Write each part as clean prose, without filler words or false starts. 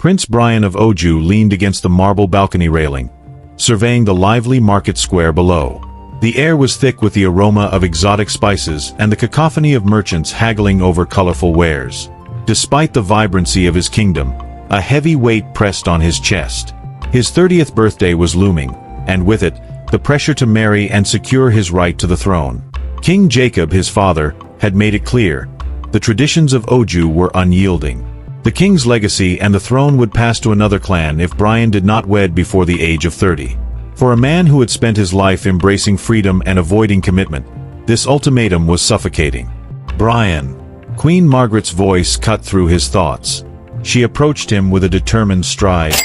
Prince Brian of Oju leaned against the marble balcony railing, surveying the lively market square below. The air was thick with the aroma of exotic spices and the cacophony of merchants haggling over colorful wares. Despite the vibrancy of his kingdom, a heavy weight pressed on his chest. His 30th birthday was looming, and with it, the pressure to marry and secure his right to the throne. King Jacob, his father, had made it clear. The traditions of Oju were unyielding. The king's legacy and the throne would pass to another clan if Brian did not wed before the age of 30. For a man who had spent his life embracing freedom and avoiding commitment, this ultimatum was suffocating. Brian. Queen Margaret's voice cut through his thoughts. She approached him with a determined stride,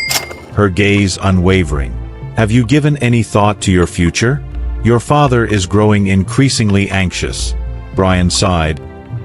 her gaze unwavering. Have you given any thought to your future? Your father is growing increasingly anxious. Brian sighed,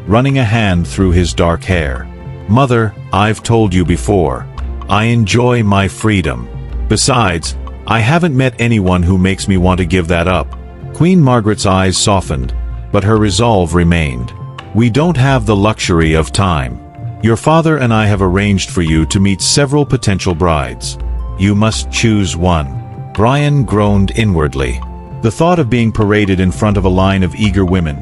running a hand through his dark hair. Mother, I've told you before. I enjoy my freedom. Besides, I haven't met anyone who makes me want to give that up. Queen Margaret's eyes softened, but her resolve remained. We don't have the luxury of time. Your father and I have arranged for you to meet several potential brides. You must choose one. Brian groaned inwardly. The thought of being paraded in front of a line of eager women,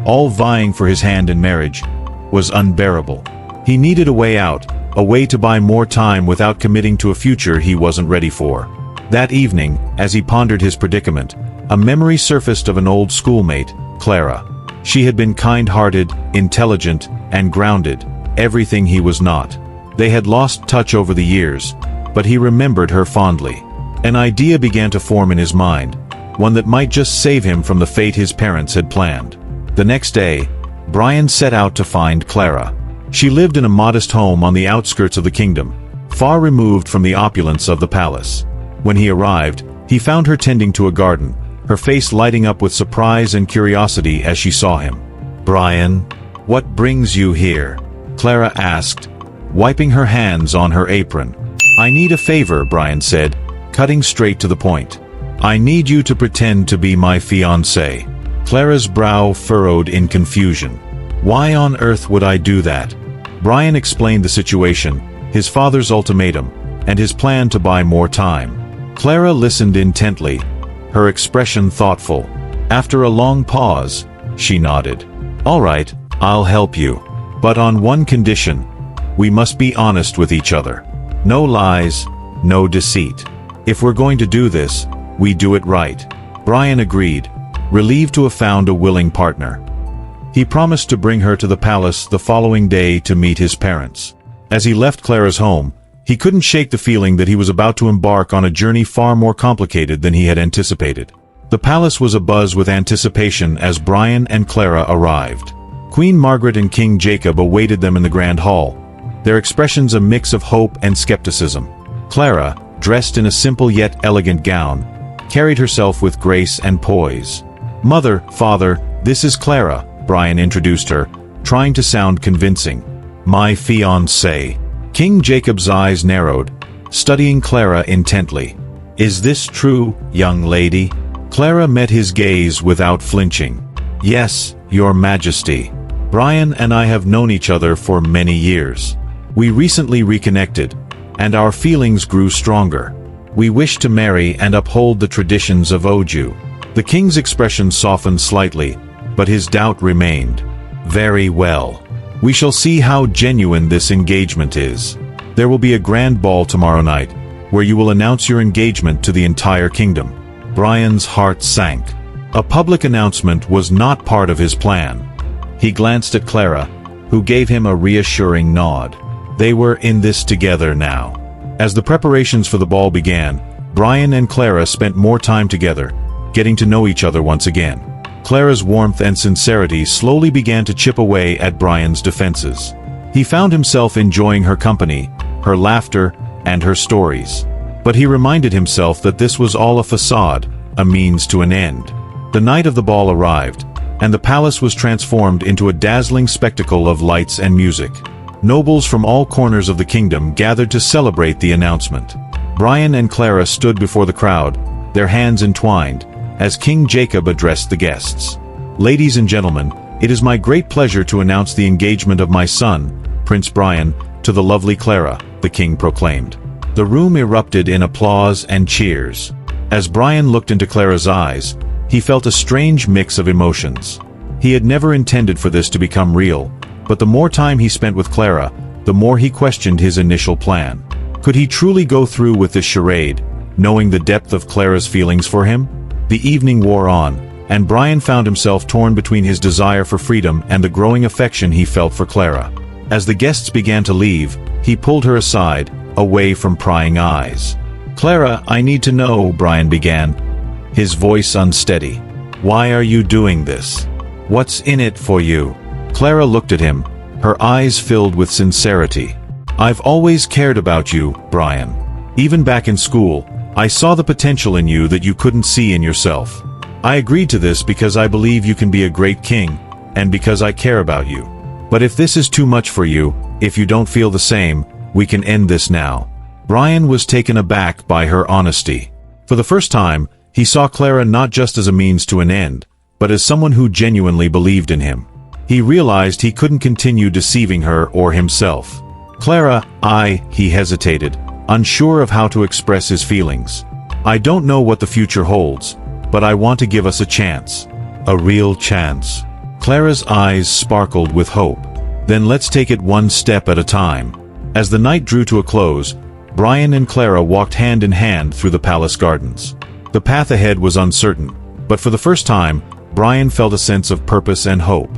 all vying for his hand in marriage, was unbearable. He needed a way out, a way to buy more time without committing to a future he wasn't ready for. That evening, as he pondered his predicament, a memory surfaced of an old schoolmate, Clara. She had been kind-hearted, intelligent, and grounded, everything he was not. They had lost touch over the years, but he remembered her fondly. An idea began to form in his mind, one that might just save him from the fate his parents had planned. The next day, Brian set out to find Clara. She lived in a modest home on the outskirts of the kingdom, far removed from the opulence of the palace. When he arrived, he found her tending to a garden, her face lighting up with surprise and curiosity as she saw him. Brian, what brings you here? Clara asked, wiping her hands on her apron. I need a favor, Brian said, cutting straight to the point. I need you to pretend to be my fiancé. Clara's brow furrowed in confusion. Why on earth would I do that? Brian explained the situation, his father's ultimatum, and his plan to buy more time. Clara listened intently, her expression thoughtful. After a long pause, she nodded. All right, I'll help you. But on one condition. We must be honest with each other. No lies, no deceit. If we're going to do this, we do it right. Brian agreed, relieved to have found a willing partner. He promised to bring her to the palace the following day to meet his parents. As he left Clara's home, he couldn't shake the feeling that he was about to embark on a journey far more complicated than he had anticipated. The palace was abuzz with anticipation as Brian and Clara arrived. Queen Margaret and King Jacob awaited them in the grand hall, their expressions a mix of hope and skepticism. Clara, dressed in a simple yet elegant gown, carried herself with grace and poise. Mother, father, this is Clara, Brian introduced her, trying to sound convincing. My fiancée. King Jacob's eyes narrowed, studying Clara intently. Is this true, young lady? Clara met his gaze without flinching. Yes, your majesty. Brian and I have known each other for many years. We recently reconnected, and our feelings grew stronger. We wish to marry and uphold the traditions of Oju. The king's expression softened slightly, but his doubt remained. Very well. We shall see how genuine this engagement is. There will be a grand ball tomorrow night, where you will announce your engagement to the entire kingdom. Brian's heart sank. A public announcement was not part of his plan. He glanced at Clara, who gave him a reassuring nod. They were in this together now. As the preparations for the ball began, Brian and Clara spent more time together, getting to know each other once again. Clara's warmth and sincerity slowly began to chip away at Brian's defenses. He found himself enjoying her company, her laughter, and her stories. But he reminded himself that this was all a facade, a means to an end. The night of the ball arrived, and the palace was transformed into a dazzling spectacle of lights and music. Nobles from all corners of the kingdom gathered to celebrate the announcement. Brian and Clara stood before the crowd, their hands entwined, as King Jacob addressed the guests. Ladies and gentlemen, it is my great pleasure to announce the engagement of my son, Prince Brian, to the lovely Clara, the king proclaimed. The room erupted in applause and cheers. As Brian looked into Clara's eyes, he felt a strange mix of emotions. He had never intended for this to become real, but the more time he spent with Clara, the more he questioned his initial plan. Could he truly go through with this charade, knowing the depth of Clara's feelings for him? The evening wore on, and Brian found himself torn between his desire for freedom and the growing affection he felt for Clara. As the guests began to leave, he pulled her aside, away from prying eyes. "Clara, I need to know," Brian began, his voice unsteady. "Why are you doing this? What's in it for you?" Clara looked at him, her eyes filled with sincerity. "I've always cared about you, Brian. Even back in school, I saw the potential in you that you couldn't see in yourself. I agreed to this because I believe you can be a great king, and because I care about you. But if this is too much for you, if you don't feel the same, we can end this now." Brian was taken aback by her honesty. For the first time, he saw Clara not just as a means to an end, but as someone who genuinely believed in him. He realized he couldn't continue deceiving her or himself. "Clara, he hesitated, unsure of how to express his feelings. "I don't know what the future holds, but I want to give us a chance. A real chance." Clara's eyes sparkled with hope. "Then let's take it one step at a time." As the night drew to a close, Brian and Clara walked hand in hand through the palace gardens. The path ahead was uncertain, but for the first time, Brian felt a sense of purpose and hope.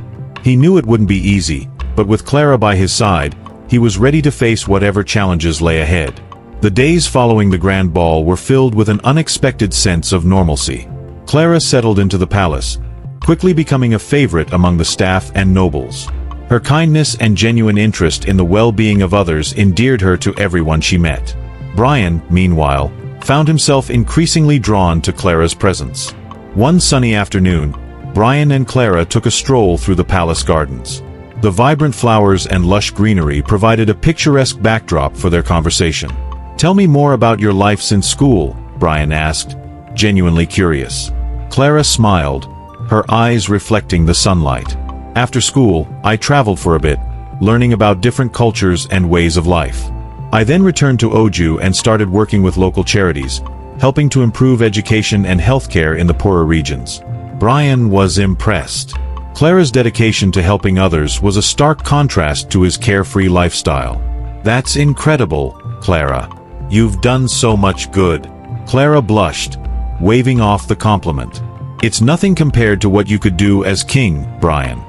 He knew it wouldn't be easy, but with Clara by his side, he was ready to face whatever challenges lay ahead. The days following the grand ball were filled with an unexpected sense of normalcy. Clara settled into the palace, quickly becoming a favorite among the staff and nobles. Her kindness and genuine interest in the well-being of others endeared her to everyone she met. Brian, meanwhile, found himself increasingly drawn to Clara's presence. One sunny afternoon, Brian and Clara took a stroll through the palace gardens. The vibrant flowers and lush greenery provided a picturesque backdrop for their conversation. "Tell me more about your life since school," Brian asked, genuinely curious. Clara smiled, her eyes reflecting the sunlight. "After school, I traveled for a bit, learning about different cultures and ways of life. I then returned to Oju and started working with local charities, helping to improve education and healthcare in the poorer regions." Brian was impressed. Clara's dedication to helping others was a stark contrast to his carefree lifestyle. "That's incredible, Clara. You've done so much good." Clara blushed, waving off the compliment. "It's nothing compared to what you could do as king, Brian.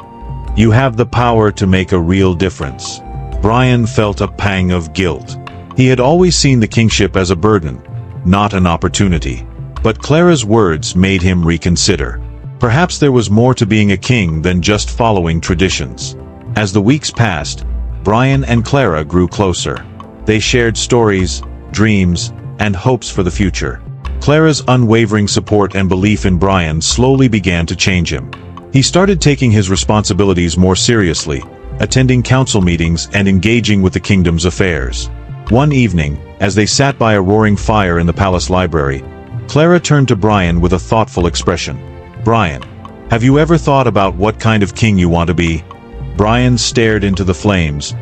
You have the power to make a real difference." Brian felt a pang of guilt. He had always seen the kingship as a burden, not an opportunity. But Clara's words made him reconsider. Perhaps there was more to being a king than just following traditions. As the weeks passed, Brian and Clara grew closer. They shared stories, dreams, and hopes for the future. Clara's unwavering support and belief in Brian slowly began to change him. He started taking his responsibilities more seriously, attending council meetings and engaging with the kingdom's affairs. One evening, as they sat by a roaring fire in the palace library, Clara turned to Brian with a thoughtful expression. "Brian, have you ever thought about what kind of king you want to be?" Brian stared into the flames,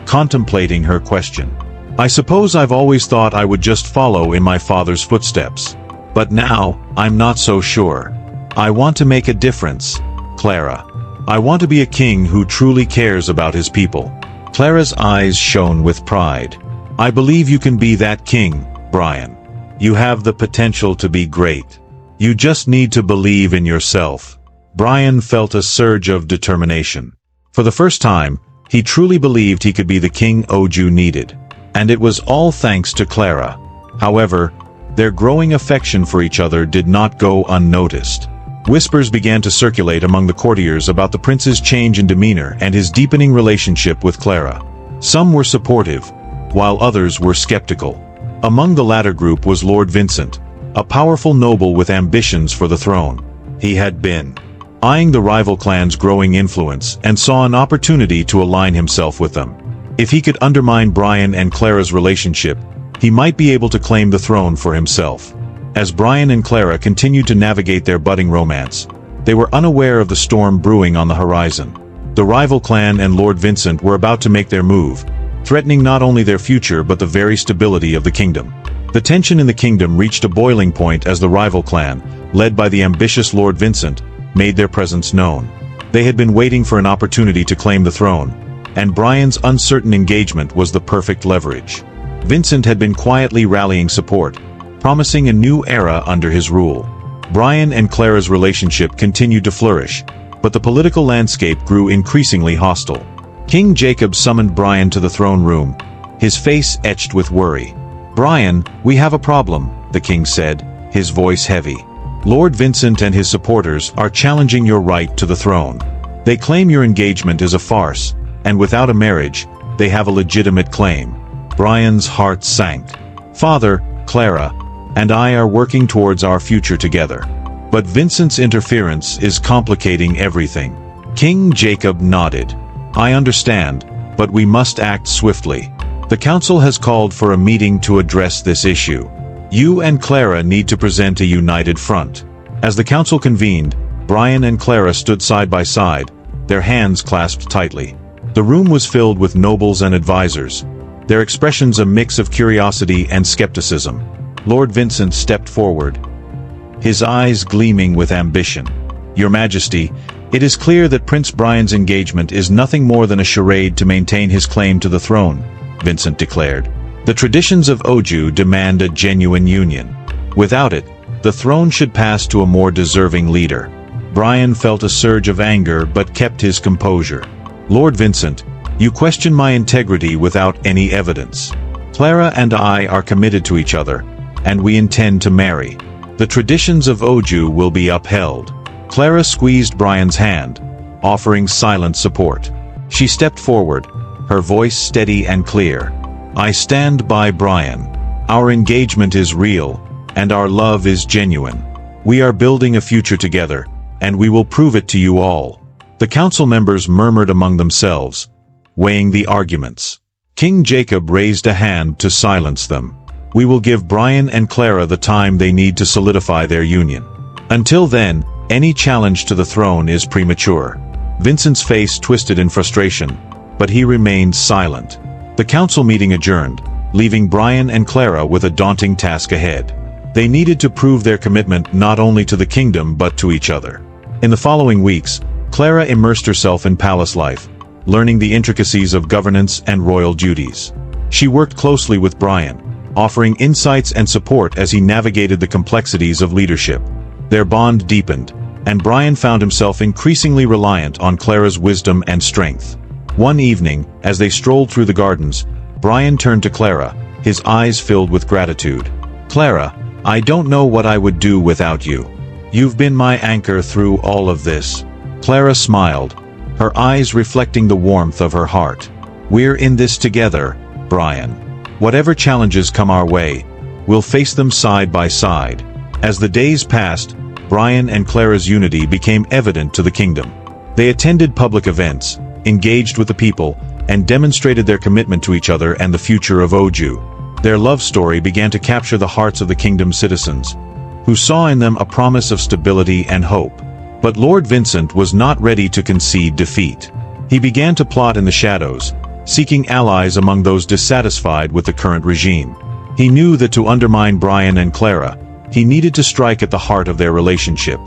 contemplating her question. "I suppose I've always thought I would just follow in my father's footsteps. But now, I'm not so sure. I want to make a difference, Clara. I want to be a king who truly cares about his people." Clara's eyes shone with pride. "I believe you can be that king, Brian. You have the potential to be great. You just need to believe in yourself." Brian felt a surge of determination. For the first time, he truly believed he could be the king Oju needed. And it was all thanks to Clara. However, their growing affection for each other did not go unnoticed. Whispers began to circulate among the courtiers about the prince's change in demeanor and his deepening relationship with Clara. Some were supportive, while others were skeptical. Among the latter group was Lord Vincent, a powerful noble with ambitions for the throne. He had been eyeing the rival clan's growing influence and saw an opportunity to align himself with them. If he could undermine Brian and Clara's relationship, he might be able to claim the throne for himself. As Brian and Clara continued to navigate their budding romance, they were unaware of the storm brewing on the horizon. The rival clan and Lord Vincent were about to make their move, threatening not only their future but the very stability of the kingdom. The tension in the kingdom reached a boiling point as the rival clan, led by the ambitious Lord Vincent, made their presence known. They had been waiting for an opportunity to claim the throne, and Brian's uncertain engagement was the perfect leverage. Vincent had been quietly rallying support, promising a new era under his rule. Brian and Clara's relationship continued to flourish, but the political landscape grew increasingly hostile. King Jacob summoned Brian to the throne room, his face etched with worry. "Brian, we have a problem," the king said, his voice heavy. "Lord Vincent and his supporters are challenging your right to the throne. They claim your engagement is a farce, and without a marriage, they have a legitimate claim." Brian's heart sank. "Father, Clara, and I are working towards our future together. But Vincent's interference is complicating everything." King Jacob nodded. "I understand, but we must act swiftly. The council has called for a meeting to address this issue. You and Clara need to present a united front." As the council convened, Brian and Clara stood side by side, their hands clasped tightly. The room was filled with nobles and advisors, their expressions a mix of curiosity and skepticism. Lord Vincent stepped forward, his eyes gleaming with ambition. "Your Majesty, it is clear that Prince Brian's engagement is nothing more than a charade to maintain his claim to the throne," Vincent declared. "The traditions of Oju demand a genuine union. Without it, the throne should pass to a more deserving leader." Brian felt a surge of anger but kept his composure. "Lord Vincent, you question my integrity without any evidence. Clara and I are committed to each other, and we intend to marry. The traditions of Oju will be upheld." Clara squeezed Brian's hand, offering silent support. She stepped forward, her voice steady and clear. "I stand by Brian. Our engagement is real, and our love is genuine. We are building a future together, and we will prove it to you all." The council members murmured among themselves, weighing the arguments. King Jacob raised a hand to silence them. "We will give Brian and Clara the time they need to solidify their union. Until then, any challenge to the throne is premature." Vincent's face twisted in frustration, but he remained silent. The council meeting adjourned, leaving Brian and Clara with a daunting task ahead. They needed to prove their commitment not only to the kingdom but to each other. In the following weeks, Clara immersed herself in palace life, learning the intricacies of governance and royal duties. She worked closely with Brian, offering insights and support as he navigated the complexities of leadership. Their bond deepened, and Brian found himself increasingly reliant on Clara's wisdom and strength. One evening, as they strolled through the gardens, Brian turned to Clara, his eyes filled with gratitude. "Clara, I don't know what I would do without you. You've been my anchor through all of this." Clara smiled, her eyes reflecting the warmth of her heart. "We're in this together, Brian. Whatever challenges come our way, we'll face them side by side." As the days passed, Brian and Clara's unity became evident to the kingdom. They attended public events, engaged with the people, and demonstrated their commitment to each other and the future of Oju. Their love story began to capture the hearts of the kingdom's citizens, who saw in them a promise of stability and hope. But Lord Vincent was not ready to concede defeat. He began to plot in the shadows, seeking allies among those dissatisfied with the current regime. He knew that to undermine Brian and Clara, he needed to strike at the heart of their relationship.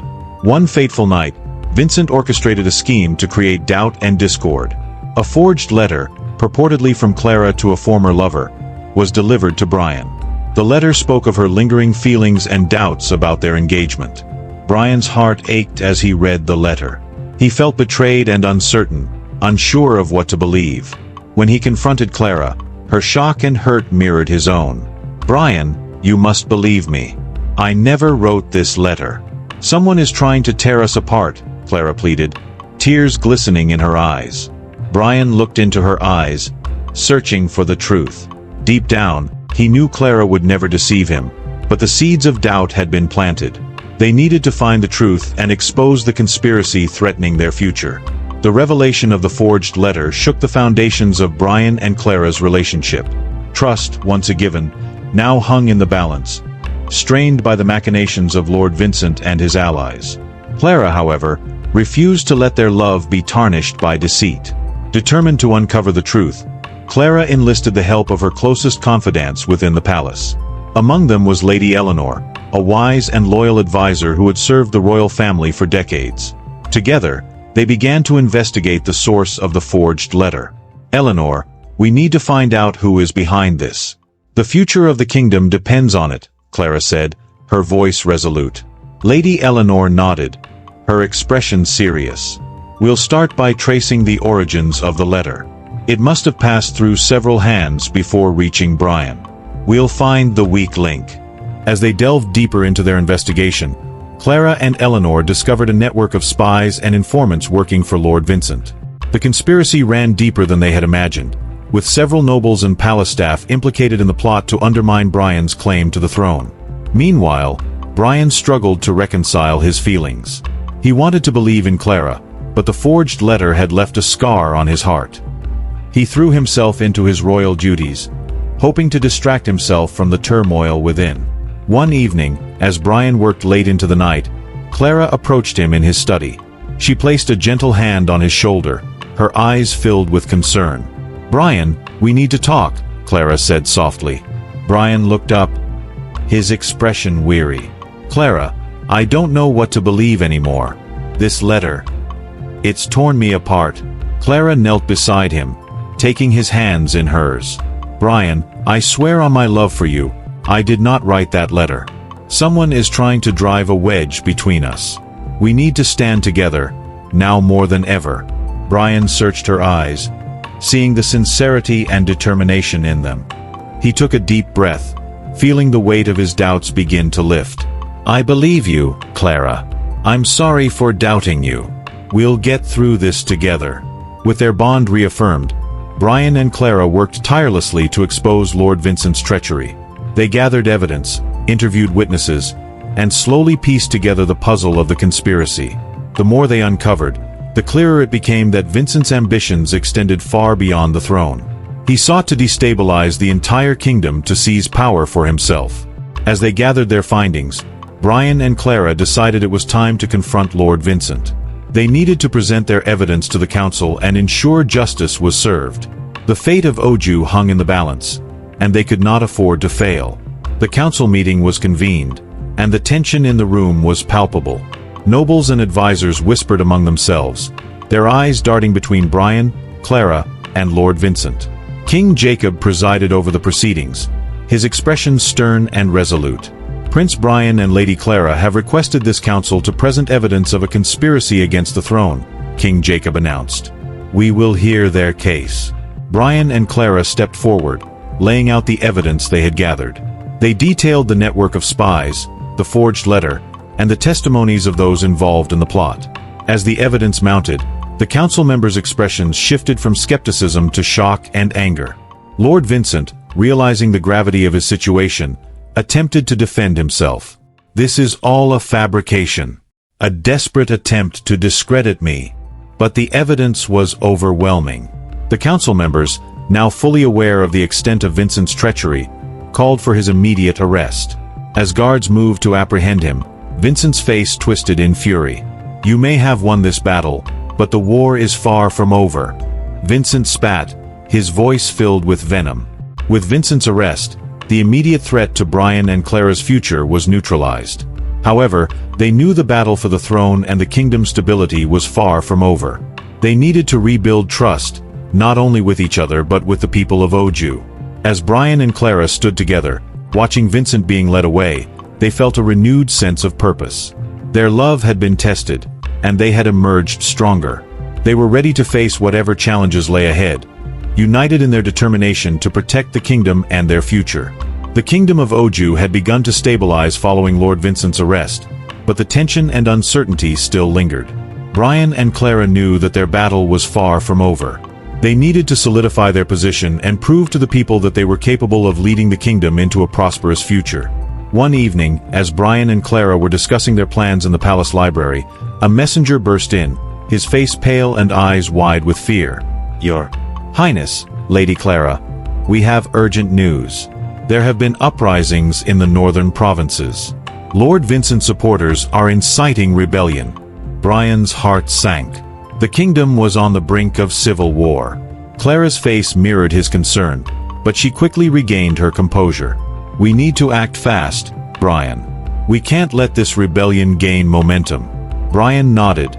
One fateful night, Vincent orchestrated a scheme to create doubt and discord. A forged letter, purportedly from Clara to a former lover, was delivered to Brian. The letter spoke of her lingering feelings and doubts about their engagement. Brian's heart ached as he read the letter. He felt betrayed and uncertain, unsure of what to believe. When he confronted Clara, her shock and hurt mirrored his own. "Brian, you must believe me. I never wrote this letter. Someone is trying to tear us apart," Clara pleaded, tears glistening in her eyes. Brian looked into her eyes, searching for the truth. Deep down, he knew Clara would never deceive him, but the seeds of doubt had been planted. They needed to find the truth and expose the conspiracy threatening their future. The revelation of the forged letter shook the foundations of Brian and Clara's relationship. Trust, once a given, now hung in the balance, strained by the machinations of Lord Vincent and his allies. Clara, however, refused to let their love be tarnished by deceit. Determined to uncover the truth, Clara enlisted the help of her closest confidants within the palace. Among them was Lady Eleanor, a wise and loyal advisor who had served the royal family for decades. Together, they began to investigate the source of the forged letter. "Eleanor, we need to find out who is behind this. The future of the kingdom depends on it," Clara said, her voice resolute. Lady Eleanor nodded, her expression serious. "We'll start by tracing the origins of the letter. It must have passed through several hands before reaching Brian. We'll find the weak link." As they delved deeper into their investigation, Clara and Eleanor discovered a network of spies and informants working for Lord Vincent. The conspiracy ran deeper than they had imagined, with several nobles and palace staff implicated in the plot to undermine Brian's claim to the throne. Meanwhile, Brian struggled to reconcile his feelings. He wanted to believe in Clara, but the forged letter had left a scar on his heart. He threw himself into his royal duties, hoping to distract himself from the turmoil within. One evening, as Brian worked late into the night, Clara approached him in his study. She placed a gentle hand on his shoulder, her eyes filled with concern. "Brian, we need to talk," Clara said softly. Brian looked up, his expression weary. "Clara, I don't know what to believe anymore. This letter, it's torn me apart." Clara knelt beside him, taking his hands in hers. "Brian, I swear on my love for you, I did not write that letter. Someone is trying to drive a wedge between us. We need to stand together, now more than ever." Brian searched her eyes, seeing the sincerity and determination in them. He took a deep breath, feeling the weight of his doubts begin to lift. "I believe you, Clara. I'm sorry for doubting you. We'll get through this together." With their bond reaffirmed, Brian and Clara worked tirelessly to expose Lord Vincent's treachery. They gathered evidence, interviewed witnesses, and slowly pieced together the puzzle of the conspiracy. The more they uncovered, the clearer it became that Vincent's ambitions extended far beyond the throne. He sought to destabilize the entire kingdom to seize power for himself. As they gathered their findings, Brian and Clara decided it was time to confront Lord Vincent. They needed to present their evidence to the council and ensure justice was served. The fate of Oju hung in the balance, and they could not afford to fail. The council meeting was convened, and the tension in the room was palpable. Nobles and advisors whispered among themselves, their eyes darting between Brian, Clara, and Lord Vincent. King Jacob presided over the proceedings, his expression stern and resolute. "Prince Brian and Lady Clara have requested this council to present evidence of a conspiracy against the throne," King Jacob announced. "We will hear their case." Brian and Clara stepped forward, laying out the evidence they had gathered. They detailed the network of spies, the forged letter, and the testimonies of those involved in the plot. As the evidence mounted, the council members' expressions shifted from skepticism to shock and anger. Lord Vincent, realizing the gravity of his situation, attempted to defend himself. "This is all a fabrication, a desperate attempt to discredit me." But the evidence was overwhelming. The council members, now fully aware of the extent of Vincent's treachery, called for his immediate arrest. As guards moved to apprehend him, Vincent's face twisted in fury. "You may have won this battle, but the war is far from over." Vincent spat, his voice filled with venom. With Vincent's arrest, the immediate threat to Brian and Clara's future was neutralized. However, they knew the battle for the throne and the kingdom's stability was far from over. They needed to rebuild trust, not only with each other but with the people of Oju. As Brian and Clara stood together, watching Vincent being led away, they felt a renewed sense of purpose. Their love had been tested, and they had emerged stronger. They were ready to face whatever challenges lay ahead, united in their determination to protect the kingdom and their future. The kingdom of Oju had begun to stabilize following Lord Vincent's arrest, but the tension and uncertainty still lingered. Brian and Clara knew that their battle was far from over. They needed to solidify their position and prove to the people that they were capable of leading the kingdom into a prosperous future. One evening, as Brian and Clara were discussing their plans in the palace library, a messenger burst in, his face pale and eyes wide with fear. "Your Highness, Lady Clara, we have urgent news. There have been uprisings in the northern provinces. Lord Vincent's supporters are inciting rebellion." Brian's heart sank. The kingdom was on the brink of civil war. Clara's face mirrored his concern, but she quickly regained her composure. "We need to act fast, Brian. We can't let this rebellion gain momentum." Brian nodded,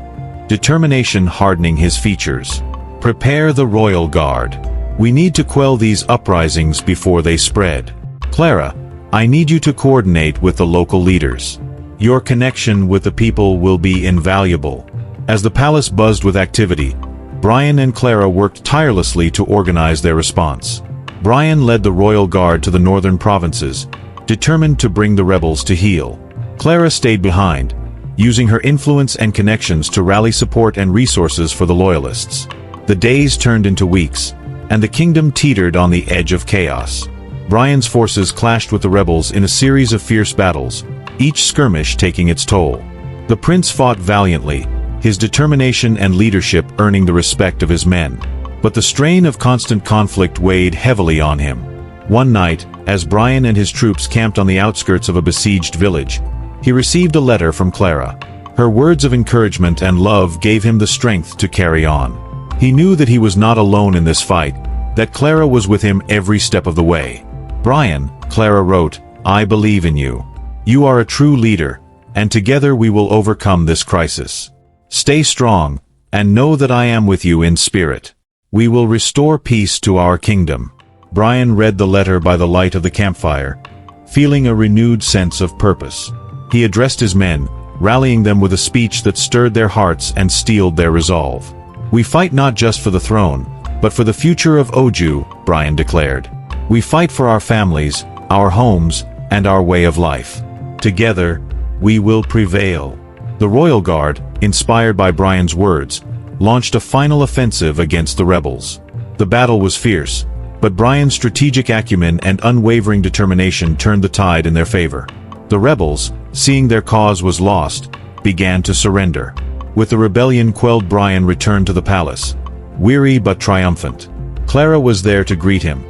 determination hardening his features. "Prepare the royal guard. We need to quell these uprisings before they spread. Clara, I need you to coordinate with the local leaders. Your connection with the people will be invaluable." As the palace buzzed with activity, Brian and Clara worked tirelessly to organize their response. Brian led the royal guard to the northern provinces, determined to bring the rebels to heel. Clara stayed behind, using her influence and connections to rally support and resources for the loyalists. The days turned into weeks, and the kingdom teetered on the edge of chaos. Brian's forces clashed with the rebels in a series of fierce battles, each skirmish taking its toll. The prince fought valiantly, his determination and leadership earning the respect of his men. But the strain of constant conflict weighed heavily on him. One night, as Brian and his troops camped on the outskirts of a besieged village, he received a letter from Clara. Her words of encouragement and love gave him the strength to carry on. He knew that he was not alone in this fight, that Clara was with him every step of the way. "Brian," Clara wrote, "I believe in you. You are a true leader, and together we will overcome this crisis. Stay strong, and know that I am with you in spirit. We will restore peace to our kingdom." Brian read the letter by the light of the campfire, feeling a renewed sense of purpose. He addressed his men, rallying them with a speech that stirred their hearts and steeled their resolve. "We fight not just for the throne, but for the future of Oju," Brian declared. "We fight for our families, our homes, and our way of life. Together, we will prevail." The royal guard, inspired by Brian's words, launched a final offensive against the rebels. The battle was fierce, but Brian's strategic acumen and unwavering determination turned the tide in their favor. The rebels, seeing their cause was lost, began to surrender. With the rebellion quelled, Brian returned to the palace, weary but triumphant. Clara was there to greet him,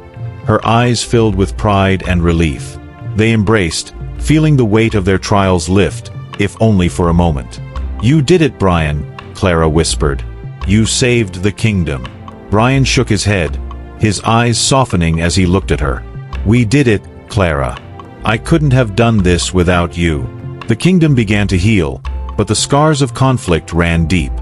her eyes filled with pride and relief. They embraced, feeling the weight of their trials lift, if only for a moment. "You did it, Brian," Clara whispered. "You saved the kingdom." Brian shook his head, his eyes softening as he looked at her. "We did it, Clara. I couldn't have done this without you." The kingdom began to heal, but the scars of conflict ran deep.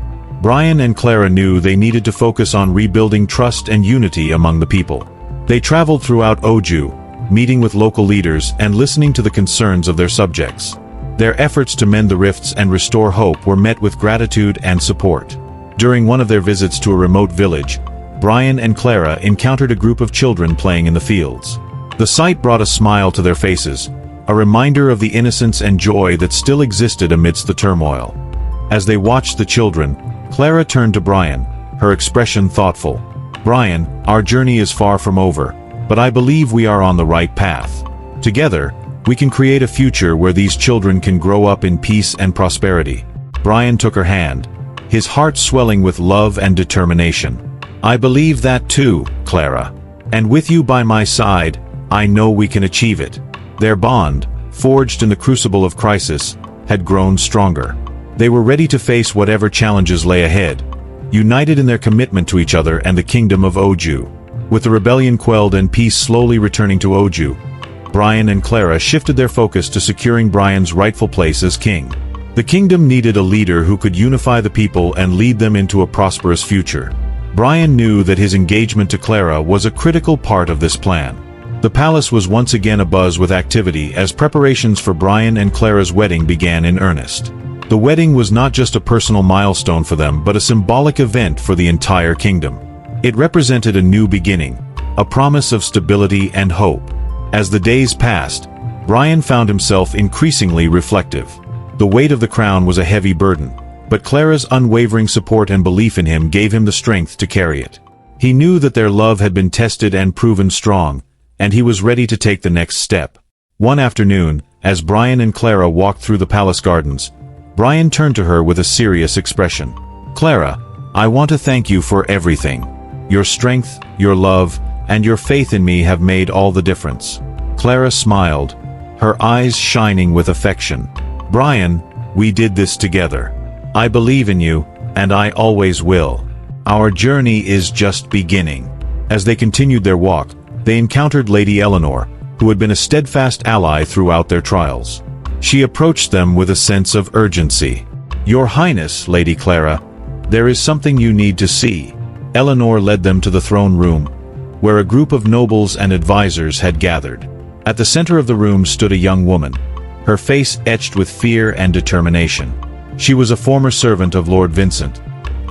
Brian and Clara knew they needed to focus on rebuilding trust and unity among the people. They traveled throughout Oju, meeting with local leaders and listening to the concerns of their subjects. Their efforts to mend the rifts and restore hope were met with gratitude and support. During one of their visits to a remote village, Brian and Clara encountered a group of children playing in the fields. The sight brought a smile to their faces, a reminder of the innocence and joy that still existed amidst the turmoil. As they watched the children, Clara turned to Brian, her expression thoughtful. "Brian, our journey is far from over, but I believe we are on the right path. Together, we can create a future where these children can grow up in peace and prosperity." Brian took her hand, his heart swelling with love and determination. "I believe that too, Clara. And with you by my side, I know we can achieve it." Their bond, forged in the crucible of crisis, had grown stronger. They were ready to face whatever challenges lay ahead, united in their commitment to each other and the kingdom of Oju. With the rebellion quelled and peace slowly returning to Oju, Brian and Clara shifted their focus to securing Brian's rightful place as king. The kingdom needed a leader who could unify the people and lead them into a prosperous future. Brian knew that his engagement to Clara was a critical part of this plan. The palace was once again abuzz with activity as preparations for Brian and Clara's wedding began in earnest. The wedding was not just a personal milestone for them but a symbolic event for the entire kingdom. It represented a new beginning, a promise of stability and hope. As the days passed, Brian found himself increasingly reflective. The weight of the crown was a heavy burden, but Clara's unwavering support and belief in him gave him the strength to carry it. He knew that their love had been tested and proven strong, and he was ready to take the next step. One afternoon, as Brian and Clara walked through the palace gardens, Brian turned to her with a serious expression. "Clara, I want to thank you for everything. Your strength, your love, and your faith in me have made all the difference." Clara smiled, her eyes shining with affection. "Brian, we did this together. I believe in you, and I always will. Our journey is just beginning." As they continued their walk, they encountered Lady Eleanor, who had been a steadfast ally throughout their trials. She approached them with a sense of urgency. "Your Highness, Lady Clara, there is something you need to see." Eleanor led them to the throne room, where a group of nobles and advisors had gathered. At the center of the room stood a young woman, her face etched with fear and determination. She was a former servant of Lord Vincent,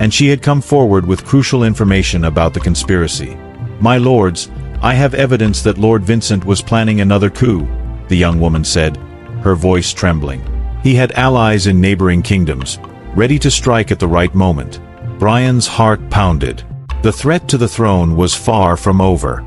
and she had come forward with crucial information about the conspiracy. "My lords, I have evidence that Lord Vincent was planning another coup," the young woman said, her voice trembling. He had allies in neighboring kingdoms, ready to strike at the right moment. Brian's heart pounded. The threat to the throne was far from over.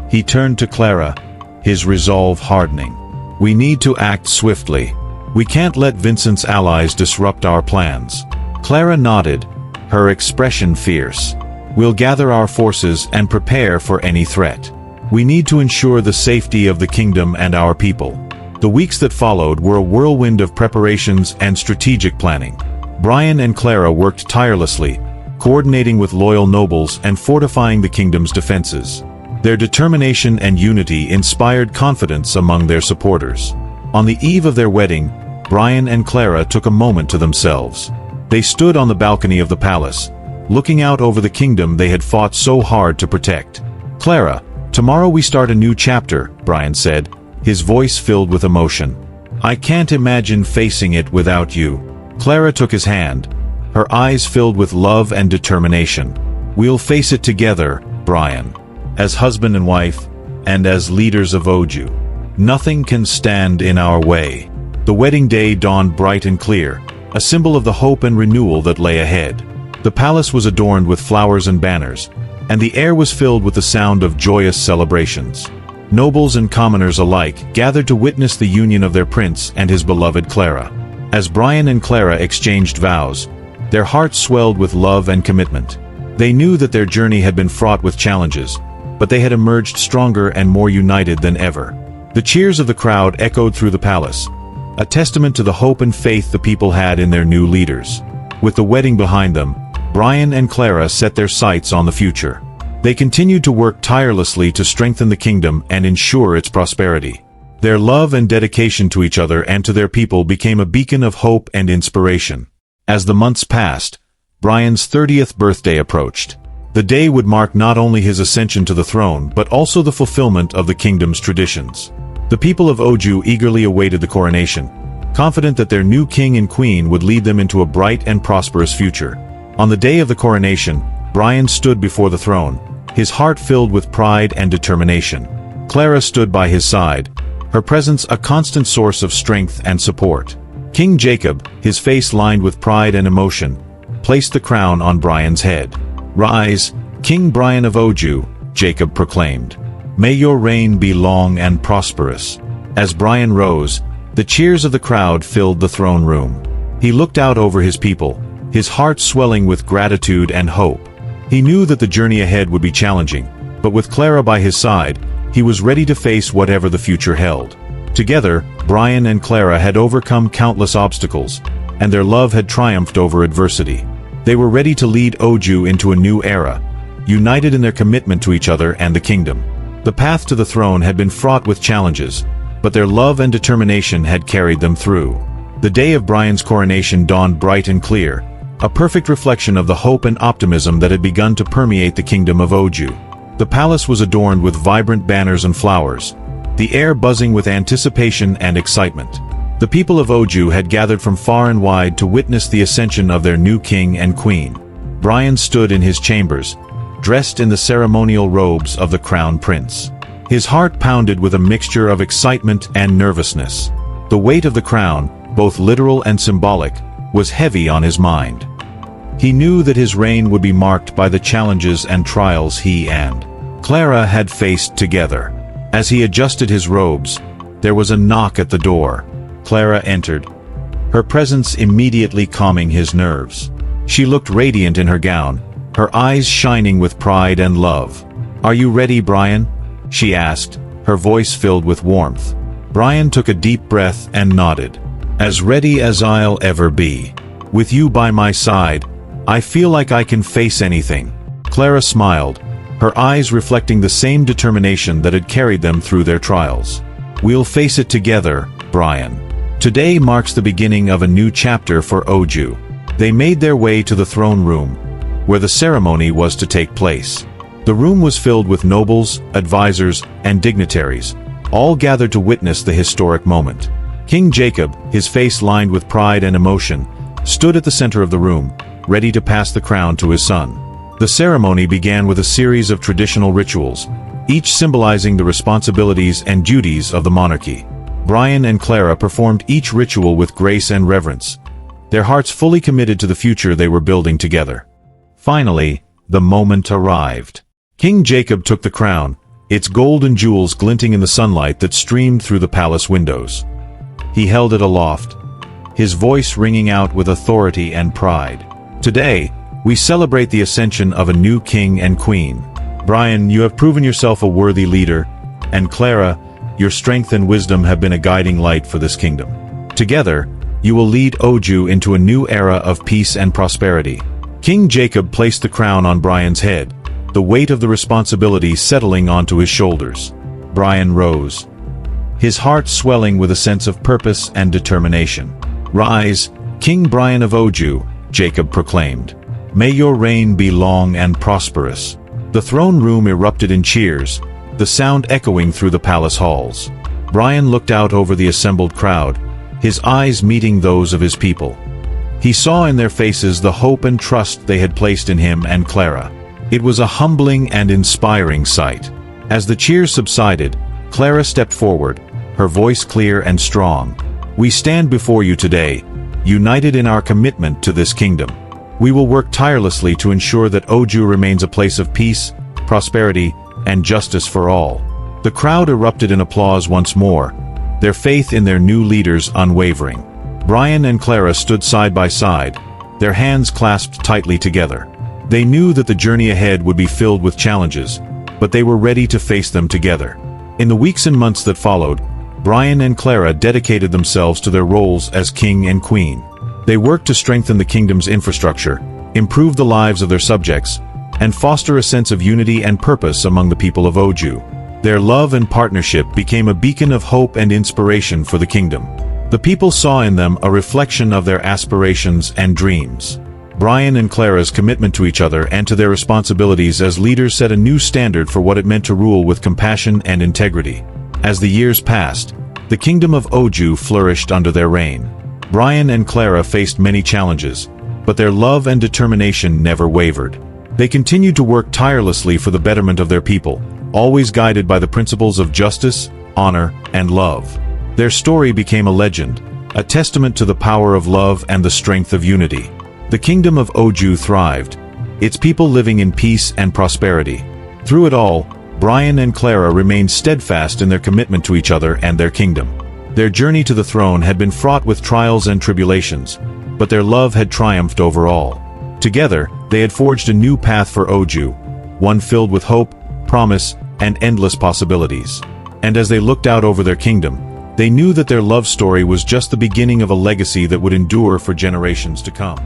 He turned to Clara, his resolve hardening. "We need to act swiftly. We can't let Vincent's allies disrupt our plans." Clara nodded, her expression fierce. "We'll gather our forces and prepare for any threat. We need to ensure the safety of the kingdom and our people." The weeks that followed were a whirlwind of preparations and strategic planning. Brian and Clara worked tirelessly, coordinating with loyal nobles and fortifying the kingdom's defenses. Their determination and unity inspired confidence among their supporters. On the eve of their wedding, Brian and Clara took a moment to themselves. They stood on the balcony of the palace, looking out over the kingdom they had fought so hard to protect. "Clara, tomorrow we start a new chapter," Brian said, his voice filled with emotion. "I can't imagine facing it without you." Clara took his hand, her eyes filled with love and determination. "We'll face it together, Brian. As husband and wife, and as leaders of Oju. Nothing can stand in our way." The wedding day dawned bright and clear, a symbol of the hope and renewal that lay ahead. The palace was adorned with flowers and banners, and the air was filled with the sound of joyous celebrations. Nobles and commoners alike gathered to witness the union of their prince and his beloved Clara. As Brian and Clara exchanged vows, their hearts swelled with love and commitment. They knew that their journey had been fraught with challenges, but they had emerged stronger and more united than ever. The cheers of the crowd echoed through the palace, a testament to the hope and faith the people had in their new leaders. With the wedding behind them, Brian and Clara set their sights on the future. They continued to work tirelessly to strengthen the kingdom and ensure its prosperity. Their love and dedication to each other and to their people became a beacon of hope and inspiration. As the months passed, Brian's 30th birthday approached. The day would mark not only his ascension to the throne but also the fulfillment of the kingdom's traditions. The people of Oju eagerly awaited the coronation, confident that their new king and queen would lead them into a bright and prosperous future. On the day of the coronation, Brian stood before the throne, his heart filled with pride and determination. Clara stood by his side, her presence a constant source of strength and support. King Jacob, his face lined with pride and emotion, placed the crown on Brian's head. "Rise, King Brian of Oju," Jacob proclaimed. "May your reign be long and prosperous." As Brian rose, the cheers of the crowd filled the throne room. He looked out over his people, his heart swelling with gratitude and hope. He knew that the journey ahead would be challenging, but with Clara by his side, he was ready to face whatever the future held. Together, Brian and Clara had overcome countless obstacles, and their love had triumphed over adversity. They were ready to lead Oju into a new era, united in their commitment to each other and the kingdom. The path to the throne had been fraught with challenges, but their love and determination had carried them through. The day of Brian's coronation dawned bright and clear, a perfect reflection of the hope and optimism that had begun to permeate the kingdom of Oju. The palace was adorned with vibrant banners and flowers, the air buzzing with anticipation and excitement. The people of Oju had gathered from far and wide to witness the ascension of their new king and queen. Brian stood in his chambers, dressed in the ceremonial robes of the crown prince. His heart pounded with a mixture of excitement and nervousness. The weight of the crown, both literal and symbolic, was heavy on his mind. He knew that his reign would be marked by the challenges and trials he and Clara had faced together. As he adjusted his robes, there was a knock at the door. Clara entered, her presence immediately calming his nerves. She looked radiant in her gown, her eyes shining with pride and love. "Are you ready, Brian?" she asked, her voice filled with warmth. Brian took a deep breath and nodded. "As ready as I'll ever be. With you by my side, I feel like I can face anything." Clara smiled, her eyes reflecting the same determination that had carried them through their trials. "We'll face it together, Brian." Today marks the beginning of a new chapter for Oju. They made their way to the throne room, where the ceremony was to take place. The room was filled with nobles, advisors, and dignitaries, all gathered to witness the historic moment. King Jacob, his face lined with pride and emotion, stood at the center of the room, ready to pass the crown to his son. The ceremony began with a series of traditional rituals, each symbolizing the responsibilities and duties of the monarchy. Brian and Clara performed each ritual with grace and reverence, their hearts fully committed to the future they were building together. Finally, the moment arrived. King Jacob took the crown, its gold and jewels glinting in the sunlight that streamed through the palace windows. He held it aloft, his voice ringing out with authority and pride. "Today, we celebrate the ascension of a new king and queen. Brian, you have proven yourself a worthy leader, and Clara, your strength and wisdom have been a guiding light for this kingdom. Together, you will lead Oju into a new era of peace and prosperity." King Jacob placed the crown on Brian's head, the weight of the responsibility settling onto his shoulders. Brian rose, his heart swelling with a sense of purpose and determination. "Rise, King Brian of Oju," Jacob proclaimed. "May your reign be long and prosperous." The throne room erupted in cheers, the sound echoing through the palace halls. Brian looked out over the assembled crowd, his eyes meeting those of his people. He saw in their faces the hope and trust they had placed in him and Clara. It was a humbling and inspiring sight. As the cheers subsided, Clara stepped forward, her voice clear and strong. "We stand before you today, united in our commitment to this kingdom. We will work tirelessly to ensure that Oju remains a place of peace, prosperity, and justice for all." The crowd erupted in applause once more, their faith in their new leaders unwavering. Brian and Clara stood side by side, their hands clasped tightly together. They knew that the journey ahead would be filled with challenges, but they were ready to face them together. In the weeks and months that followed, Brian and Clara dedicated themselves to their roles as king and queen. They worked to strengthen the kingdom's infrastructure, improve the lives of their subjects, and foster a sense of unity and purpose among the people of Oju. Their love and partnership became a beacon of hope and inspiration for the kingdom. The people saw in them a reflection of their aspirations and dreams. Brian and Clara's commitment to each other and to their responsibilities as leaders set a new standard for what it meant to rule with compassion and integrity. As the years passed, the kingdom of Oju flourished under their reign. Brian and Clara faced many challenges, but their love and determination never wavered. They continued to work tirelessly for the betterment of their people, always guided by the principles of justice, honor, and love. Their story became a legend, a testament to the power of love and the strength of unity. The kingdom of Oju thrived, its people living in peace and prosperity. Through it all, Brian and Clara remained steadfast in their commitment to each other and their kingdom. Their journey to the throne had been fraught with trials and tribulations, but their love had triumphed over all. Together, they had forged a new path for Oju, one filled with hope, promise, and endless possibilities. And as they looked out over their kingdom, they knew that their love story was just the beginning of a legacy that would endure for generations to come.